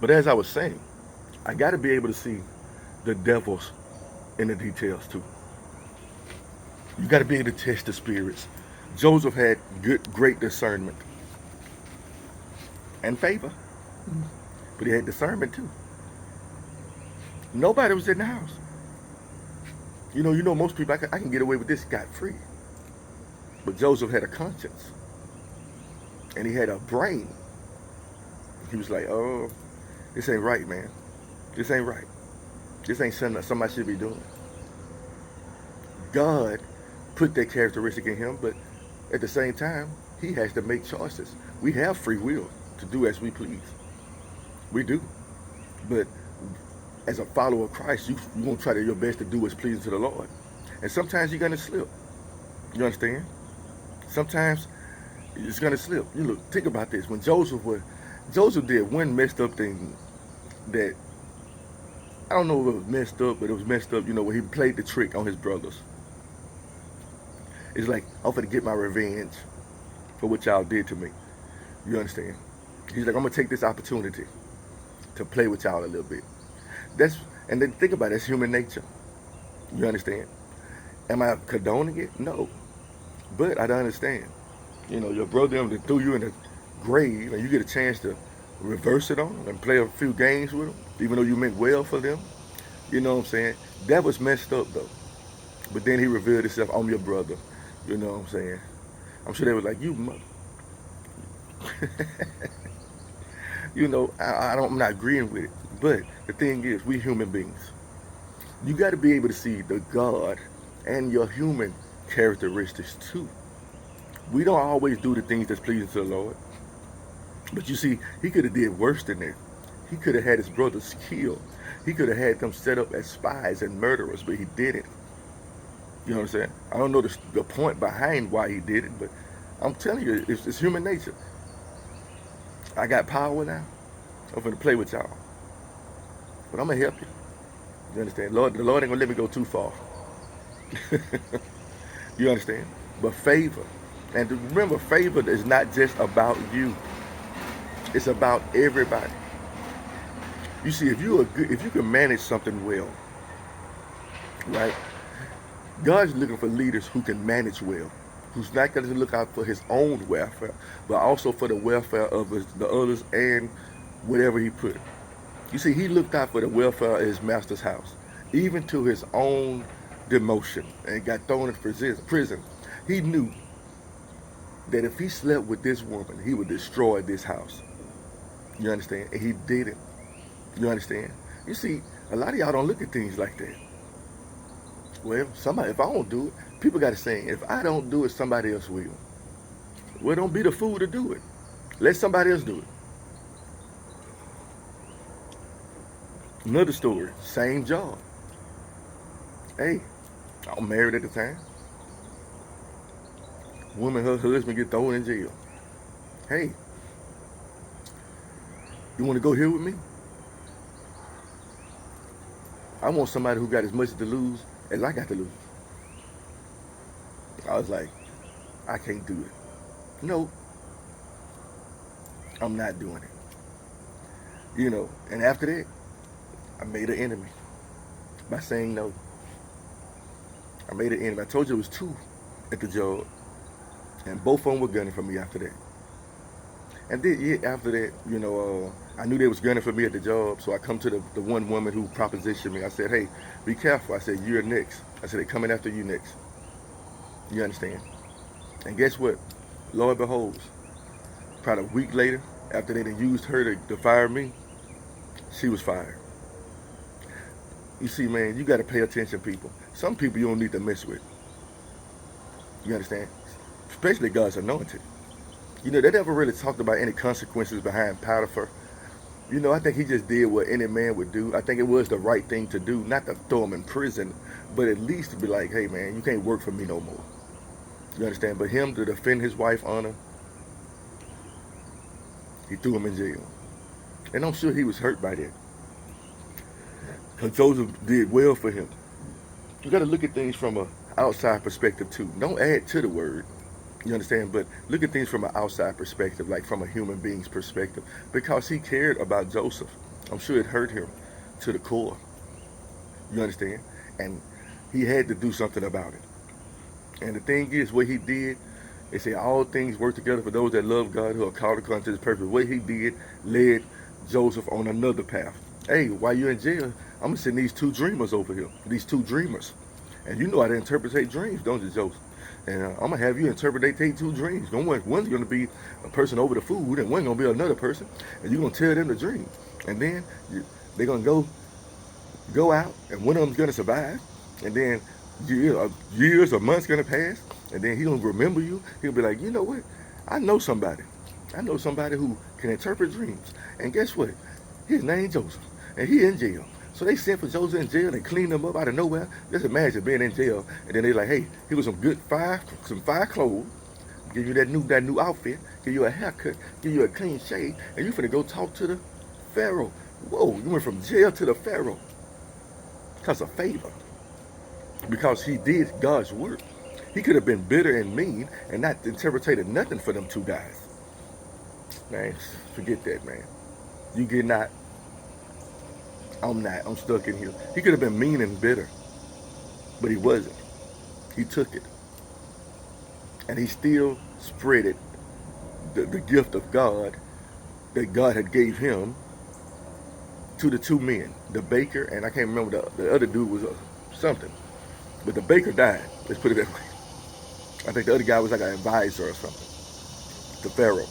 But as I was saying, I got to be able to see the devils in the details too. You got to be able to test the spirits. Joseph had great discernment and favor, but he had discernment too. Nobody was in the house. Most people I can get away with this scot free, but Joseph had a conscience and he had a brain. He was like, "Oh, this ain't right, man. This ain't right. This ain't something that somebody should be doing." God put that characteristic in him, but at the same time, he has to make choices. We have free will to do as we please. We do. But as a follower of Christ, you want to try to your best to do what's pleasing to the Lord. And sometimes you're going to slip. You understand? Sometimes it's going to slip. Think about this. When Joseph did one messed up thing that, I don't know if it was messed up, but it was messed up, where he played the trick on his brothers. It's like, I'm going to get my revenge for what y'all did to me. You understand? He's like, I'm going to take this opportunity to play with y'all a little bit. And then think about it, it's human nature. You understand? Am I condoning it? No. But I don't understand. Your brother them threw you in the grave and you get a chance to reverse it on them and play a few games with them, even though you meant well for them. You know what I'm saying? That was messed up though. But then he revealed himself, I'm your brother. You know what I'm saying? I'm sure they were like, you mother. I'm not agreeing with it. But the thing is, we human beings. You got to be able to see the God and your human characteristics too. We don't always do the things that's pleasing to the Lord. But you see, he could have did worse than that. He could have had his brothers killed. He could have had them set up as spies and murderers, but he didn't. You know what I'm saying? I don't know the point behind why he did it, but I'm telling you, it's human nature. I got power now. I'm going to play with y'all. But I'm going to help you. You understand? The Lord ain't going to let me go too far. You understand? But favor. And remember, favor is not just about you. It's about everybody. You see, if you can manage something well, right? God's looking for leaders who can manage well, who's not going to look out for his own welfare, but also for the welfare of the others and whatever he put. You see, he looked out for the welfare of his master's house, even to his own demotion, and got thrown in prison. He knew that if he slept with this woman, he would destroy this house. You understand? And he did it. You understand? You see, a lot of y'all don't look at things like that. Well, if I don't do it, people got a saying, if I don't do it, somebody else will. Well, don't be the fool to do it. Let somebody else do it. Another story, same job. Hey, I was married at the time. Woman, her husband get thrown in jail. Hey, you want to go here with me? I want somebody who got as much to lose as I got to lose. I was like, I can't do it. No, I'm not doing it. And after that, I made an enemy by saying no. I made an enemy. I told you it was two at the job, and both of them were gunning for me after that. And then after that, I knew they was gunning for me at the job, so I come to the one woman who propositioned me. I said, hey, be careful. I said, you're next. I said, they're coming after you next. You understand? And guess what? Lo and behold, probably a week later, after they used her to fire me, she was fired. You see, man, you got to pay attention, people. Some people you don't need to mess with. You understand? Especially God's anointed. They never really talked about any consequences behind Potiphar. I think he just did what any man would do. I think it was the right thing to do, not to throw him in prison, but at least to be like, hey, man, you can't work for me no more. You understand? But him to defend his wife's honor, he threw him in jail. And I'm sure he was hurt by that. Because Joseph did well for him. You got to look at things from an outside perspective too. Don't add to the word. You understand? But look at things from an outside perspective, like from a human being's perspective. Because he cared about Joseph. I'm sure it hurt him to the core. You understand? And he had to do something about it. And the thing is, what he did, they say all things work together for those that love God who are called according to his purpose. What he did led Joseph on another path. Hey, while you're in jail, I'm going to send these two dreamers over here. These two dreamers. And you know how to interpret dreams, don't you, Joseph? And I'm going to have you interpret they two dreams. One's going to be a person over the food, and one's going to be another person. And you're going to tell them the dream. And then they're going to go out, and one of them's going to survive. And then years or months going to pass. And then he's going to remember you. He'll be like, you know what? I know somebody. I know somebody who can interpret dreams. And guess what? His name's Joseph. And he in jail. So they sent for Joseph in jail and cleaned him up out of nowhere. Just imagine being in jail. And then they like, hey, here was some fire clothes. Give you that new outfit. Give you a haircut. Give you a clean shave. And you finna go talk to the Pharaoh. Whoa, you went from jail to the Pharaoh. Because of favor. Because he did God's work. He could have been bitter and mean and not interpreted nothing for them two guys. Man, forget that, man. You get not. I'm not. I'm stuck in here. He could have been mean and bitter. But he wasn't. He took it. And he still spread it. The gift of God that God had gave him to the two men. The baker, and I can't remember the other dude was something. But the baker died. Let's put it that way. I think the other guy was like an advisor or something. The Pharaoh.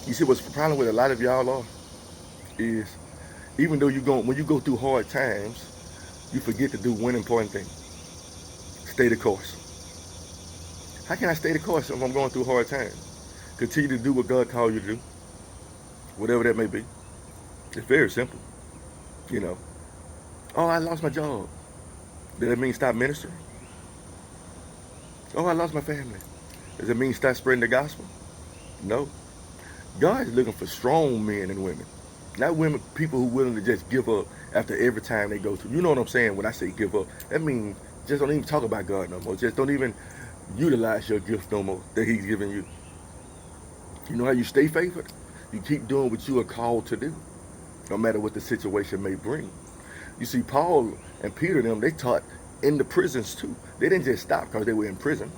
You see what's the problem with a lot of y'all are? Is even though when you go through hard times, you forget to do one important thing. Stay the course. How can I stay the course if I'm going through hard times? Continue to do what God called you to do. Whatever that may be. It's very simple. You know. Oh, I lost my job. Does that mean stop ministering? Oh, I lost my family. Does it mean stop spreading the gospel? No. God is looking for strong men and women. Not women, people who are willing to just give up after every time they go through. You know what I'm saying when I say give up? That means just don't even talk about God no more. Just don't even utilize your gift no more that he's given you. You know how you stay favored? You keep doing what you are called to do, no matter what the situation may bring. You see, Paul and Peter and them, they taught in the prisons too. They didn't just stop because they were in prison.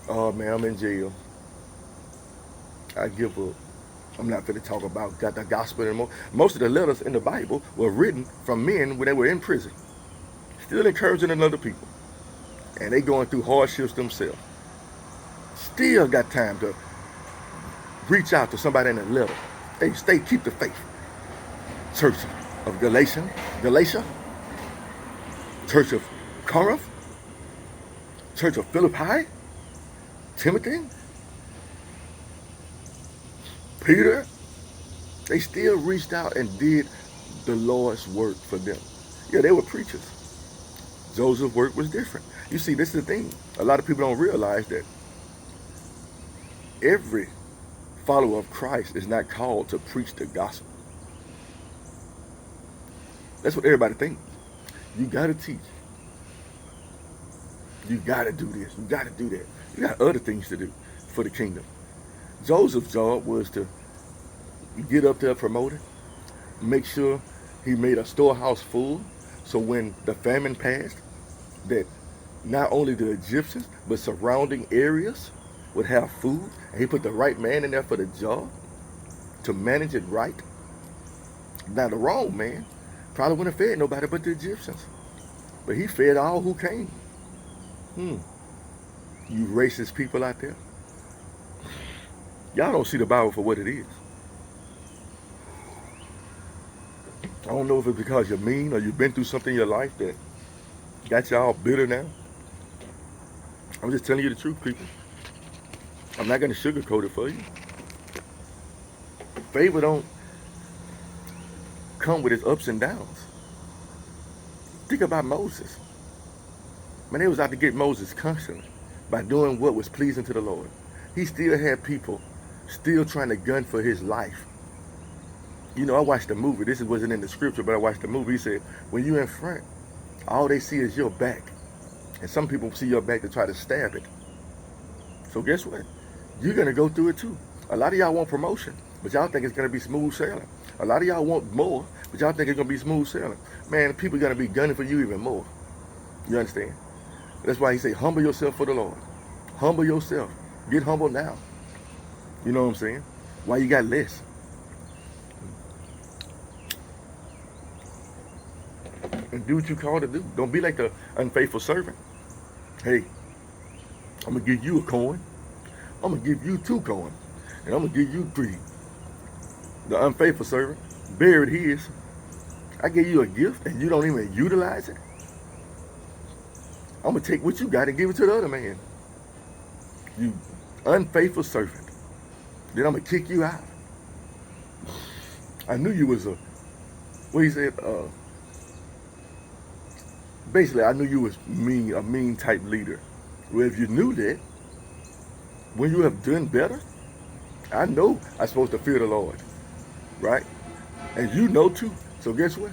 Oh man, I'm in jail. I give up. I'm not going to talk about the gospel anymore. Most of the letters in the Bible were written from men when they were in prison. Still encouraging other people. And they going through hardships themselves. Still got time to reach out to somebody in a letter. Hey, keep the faith. Church of Galatia, Church of Corinth, Church of Philippi, Timothy, Peter, they still reached out and did the Lord's work for them. Yeah, they were preachers. Joseph's work was different. You see, this is the thing. A lot of people don't realize that every follower of Christ is not called to preach the gospel. That's what everybody thinks. You got to teach. You got to do this. You got to do that. You got other things to do for the kingdom. Joseph's job was to get up there promoted, make sure he made a storehouse full, so when the famine passed, that not only the Egyptians, but surrounding areas would have food, and he put the right man in there for the job to manage it right. Now the wrong man probably wouldn't have fed nobody but the Egyptians, but he fed all who came. You racist people out there. Y'all don't see the Bible for what it is. I don't know if it's because you're mean or you've been through something in your life that got y'all bitter now. I'm just telling you the truth, people. I'm not going to sugarcoat it for you. Favor don't come with its ups and downs. Think about Moses. Man, they was out to get Moses constantly by doing what was pleasing to the Lord. He still had people still trying to gun for his life. You know, I watched the movie. This wasn't in the scripture, but I watched the movie. He said, when you're in front, all they see is your back. And some people see your back to try to stab it. So guess what? You're going to go through it too. A lot of y'all want promotion, but y'all think it's going to be smooth sailing. A lot of y'all want more, but y'all think it's going to be smooth sailing. Man, people are going to be gunning for you even more. You understand? That's why he say, humble yourself for the Lord. Humble yourself. Get humble now. You know what I'm saying? Why you got less? And do what you called to do. Don't be like the unfaithful servant. Hey, I'm going to give you a coin. I'm going to give you 2 coins. And I'm going to give you 3. The unfaithful servant buried his. I gave you a gift and you don't even utilize it. I'm going to take what you got and give it to the other man. You unfaithful servant. Then I'm going to kick you out. I knew you was what he said, basically I knew you was mean, a mean type leader. Well, if you knew that, when you have done better, I know I'm supposed to fear the Lord, right? And you know too. So guess what?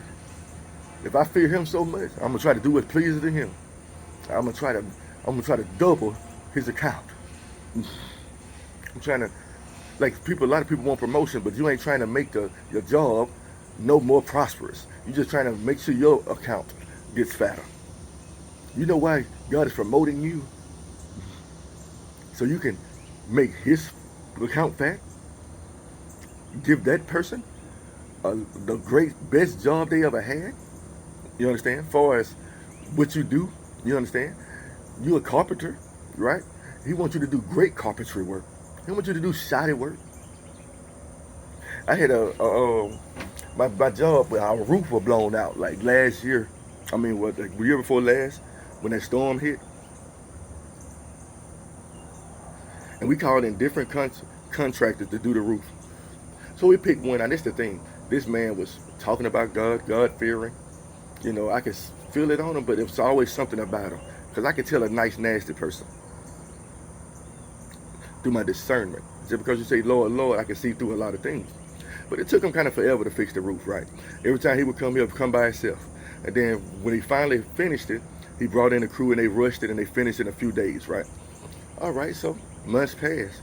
If I fear him so much, I'm gonna try to do what pleases to him. I'm gonna try to double his account. I'm trying to, like a lot of people want promotion, but you ain't trying to make your job no more prosperous. You're just trying to make sure your account gets fatter. You know why God is promoting you? So you can make his account fat. Give that person the great best job they ever had. You understand? As far as what you do, you understand? You're a carpenter, right? He wants you to do great carpentry work. He wants you to do shoddy work. I had my job, our roof was blown out like last year. I mean, what, the year before last, when that storm hit. And we called in different contractors to do the roof. So we picked one, and that's the thing. This man was talking about God, God-fearing. You know, I could feel it on him, but it was always something about him. Because I could tell a nice, nasty person through my discernment. Just because you say, Lord, Lord, I can see through a lot of things. But it took him kind of forever to fix the roof, right? Every time he would come, he would come by himself. And then when he finally finished it, he brought in a crew and they rushed it and they finished it in a few days, right? All right, so months passed.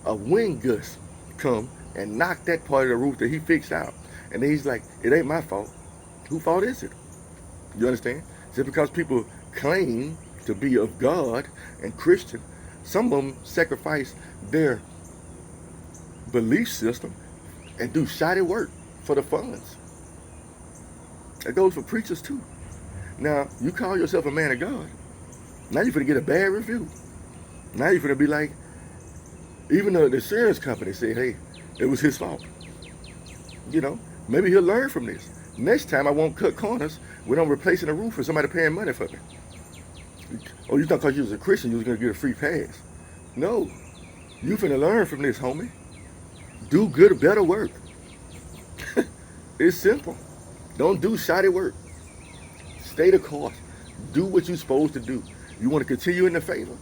A wind gust come and knocked that part of the roof that he fixed out. And then he's like, it ain't my fault. Whose fault is it? You understand? Just because people claim to be of God and Christian, some of them sacrifice their belief system and do shoddy work for the funds. That goes for preachers too. Now, you call yourself a man of God. Now you're going to get a bad review. Now you're going to be like, even though the insurance company said, hey, it was his fault. You know, maybe he'll learn from this. Next time I won't cut corners when I'm replacing a roof for somebody paying money for me. Oh, you thought because you was a Christian you was going to get a free pass. No. You finna learn from this, homie. Do good, better work. It's simple. Don't do shoddy work. Stay the course. Do what you're supposed to do. You want to continue in the favor.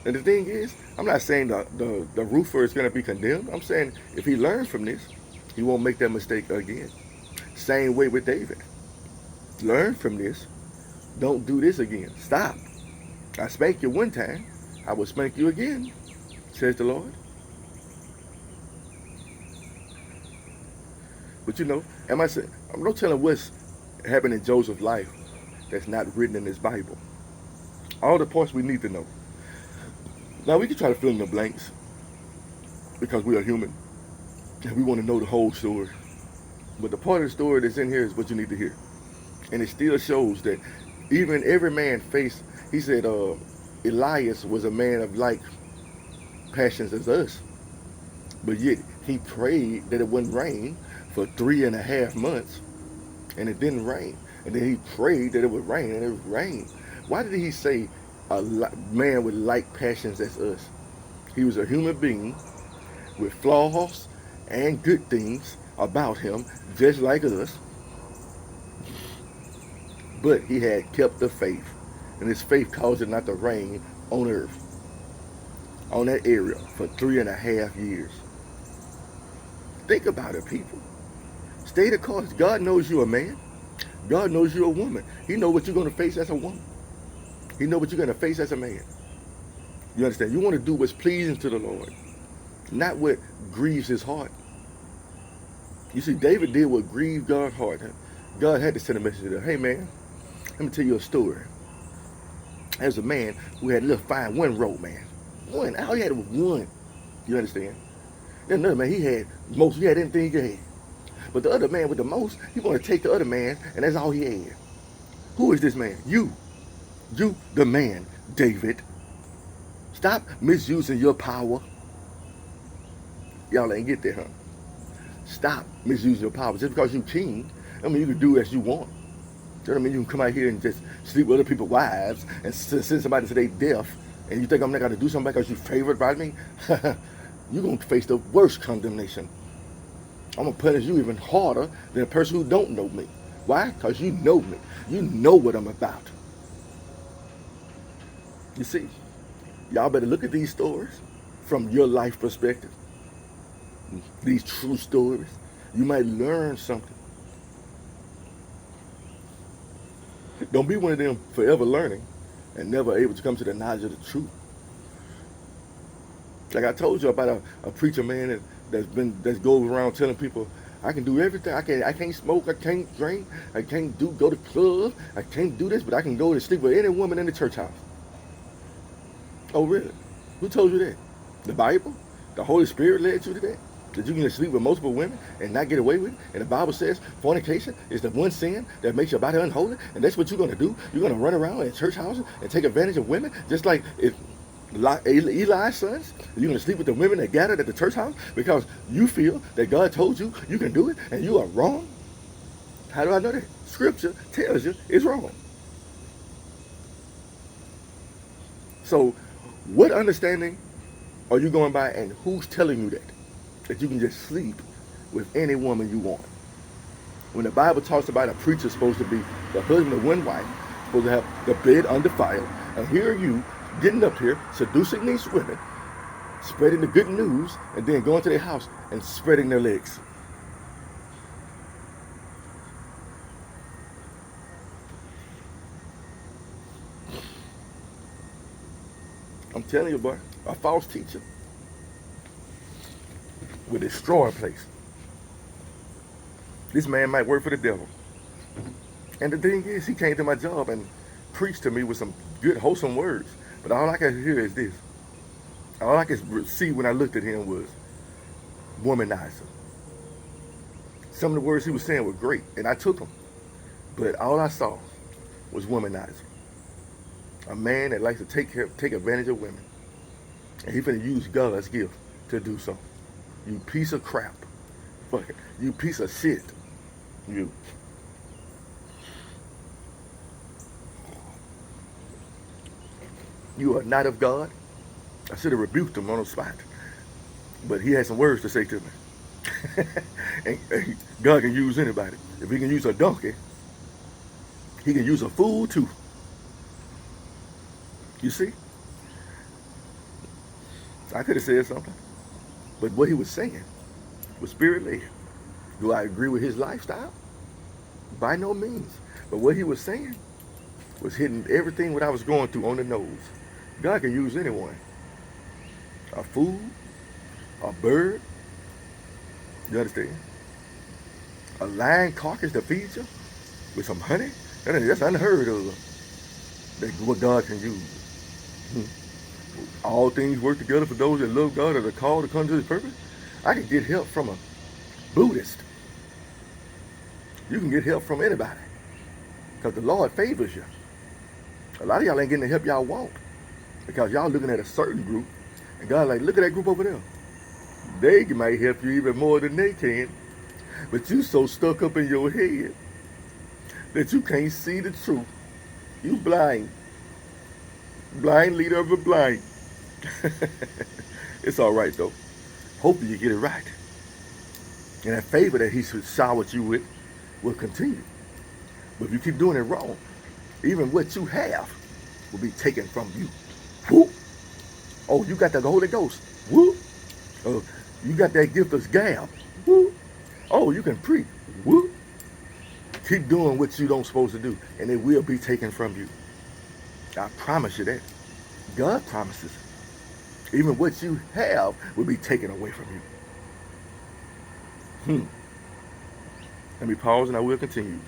And the thing is, I'm not saying the roofer is going to be condemned. I'm saying if he learns from this, he won't make that mistake again. Same way with David. Learn from this. Don't do this again. Stop. I spanked you one time. I will spank you again, says the Lord. But you know, I'm not telling what's happened in Joseph's life that's not written in this Bible. All the parts we need to know. Now we can try to fill in the blanks because we are human and we want to know the whole story. But the part of the story that's in here is what you need to hear. And it still shows that even every man faced, he said Elias was a man of like passions as us. But yet he prayed that it wouldn't rain for 3.5 months. And it didn't rain. And then he prayed that it would rain and it rained. Why did he say a man with like passions as us? He was a human being with flaws and good things about him, just like us. But he had kept the faith. And his faith caused it not to rain on earth, on that area, for 3.5 years. Think about it, people. Stay the course. God knows you're a man. God knows you're a woman. He knows what you're going to face as a woman. He knows what you're going to face as a man. You understand? You want to do what's pleasing to the Lord. not what grieves his heart. You see, David did what grieved God's heart. God had to send a message to them. Hey, man, let me tell you a story. There's a man who had a little fine one rope, man. One. All he had was one. You understand? Then another man, he had anything he had. But the other man with the most, he wanted to take the other man, and that's all he had. Who is this man? You. You, the man, David. Stop misusing your power. Y'all ain't get there, huh? Stop misusing your power. Just because you're king, I mean, you can do as you want. You know what I mean? You can come out here and just sleep with other people's wives and send somebody to their death, and you think I'm not going to do something because you're favored by me? You're going to face the worst condemnation. I'm going to punish you even harder than a person who don't know me. Why? Because you know me. You know what I'm about. You see, y'all better look at these stories from your life perspective. These true stories. You might learn something. Don't be one of them forever learning and never able to come to the knowledge of the truth. Like I told you about a preacher man that goes around telling people, I can do everything. I can't smoke. I can't drink. I can't go to clubs. I can't do this, but I can go and sleep with any woman in the church house. Oh, really? Who told you that? The Bible? The Holy Spirit led you to that? That you can sleep with multiple women and not get away with it? And the Bible says fornication is the one sin that makes your body unholy, and that's what you're going to do? You're going to run around in church houses and take advantage of women, just like if Eli's sons? You're going to sleep with the women that gathered at the church house because you feel that God told you you can do it and you are wrong? How do I know that? Scripture tells you it's wrong. So what understanding are you going by, and who's telling you that you can just sleep with any woman you want? When the Bible talks about a preacher supposed to be the husband of one wife, supposed to have the bed undefiled, and here are you getting up here, seducing these women, spreading the good news, and then going to their house and spreading their legs. I'm telling you, boy, a false teacher will destroy a place. This man might work for the devil. And the thing is, he came to my job and preached to me with some good, wholesome words. But all I could hear is this. All I could see when I looked at him was womanizer. Some of the words he was saying were great, and I took them. But all I saw was womanizer. A man that likes to take advantage of women. And he finna use God's gift to do so. You piece of crap. Fuck it. You piece of shit. You. You are not of God. I should have rebuked him on the spot. But he had some words to say to me. and God can use anybody. If he can use a donkey, he can use a fool too. You see? I could have said something. But what he was saying was spirit-led. Do I agree with his lifestyle? By no means. But what he was saying was hitting everything what I was going through on the nose. God can use anyone. A fool, a bird, you understand? A lion carcass to feed you with some honey. That's unheard of. That's what God can use. All things work together for those that love God and are called to come to his purpose. I can get help from a Buddhist. You can get help from anybody. Because the Lord favors you. A lot of y'all ain't getting the help y'all want. Because y'all looking at a certain group. And God like, look at that group over there. They might help you even more than they can. But you so stuck up in your head that you can't see the truth. You blind. Blind leader of the blind. It's all right, though. Hopefully you get it right. And that favor that he showered you with will continue. But if you keep doing it wrong, even what you have will be taken from you. Whoop. Oh, you got the Holy Ghost. Whoop. Oh, you got that gift of gab. Whoop. Oh, you can preach. Whoop. Keep doing what you don't supposed to do, and it will be taken from you. I promise you that. God promises. Even what you have will be taken away from you. Let me pause and I will continue.